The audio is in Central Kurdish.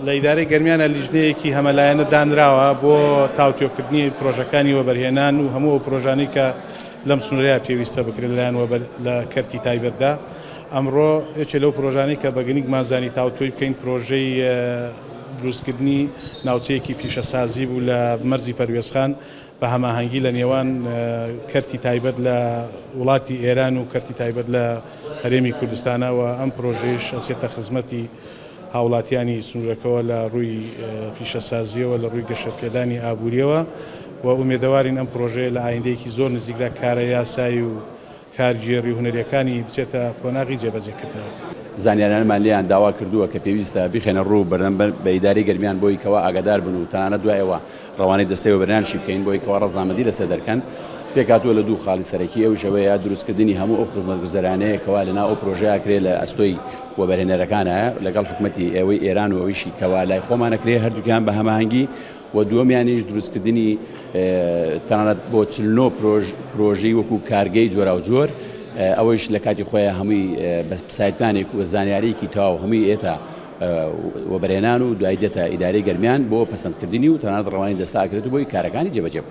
لە ئیدارەی گەرمیانە لیژنەیەکی هەمەلایەنە دانراوە بۆ تاوتێکردنی پرۆژەکانی وەبەرهێنان و هەموو پرۆژانەی کە لەم سنوورەیە پێویستە بکرێت لەلایەن لە کەرتی تایبەتدا. ئەمڕۆ یەکێ لەو پرۆژانەی کە بەگەنیک مازانی تاوتۆی بکەین پرۆژەی دروستکردنی ناوچەیەکی پیشەسازی بوو لە مەرزی پەروێزخان بە هەماهەنگی لە نێوان کەرتی تایبەت لە وڵاتی ئێران و کەرتی تایبەت لە هەرێمی کوردستانەوە. ئەم پرۆژەیش ئەچێتە خزمەتی هاوڵاتیانی سنوورەکەەوە لە ڕووی پیشەسازیەوە لە ڕووی گەشەپێدانی ئابوووریەوە و ئومێدەوارین ئەم پرۆژەیە لە ئایندەیەکی زۆر نزیکدا کارە یاسایی و کارگێڕی هونەریەکانی بچێتە کۆناغی جێبەجێکردنەوە. زانیاریانمان لێیان داوا کردووە کە پێویستە بخێنە ڕوو بەردەم بە ئیدارەی گەرمیان بۆی کەوا ئاگادار بن و تەنانەت دوایەوە ڕەوانەی دەستەی وەبەرهێنانشی بکەین بۆی کەوا ڕەزامەندی لەسەر دەرکەن. پێکهاتووە لە دوو خاڵی سەرەکی ئەو شەوەیە دروستکردنی هەموو ئەو خزمەتگوزەرانەیە کەوا لەناو ئەو پرۆژەیە کرێ لە ئەستۆی وەبەرهێنەرەکانە لەگەڵ حکومەتی ئێوەی ئێران و ئەویشی کەوا لای خۆمانەکرێ هەردووکیان بە هەماهەنگی و دووەمیانیش دروستکردنی تەنانەت بۆ 49 پرۆژەی وەکو کارگەی جۆرا و جۆر ئەوەش لە کاتی خۆیان هەمووی سایتانێک و زانیاریکی تاو هەمووی ئێتە وەبەرهێنان و دوای دێتە ئیدارەی گەرمیان بۆ پەسەندکردنی و تەنانەت ڕەوانەی دەستا ئاکرێت و بۆی کارەکانی جێبەجێ بکات.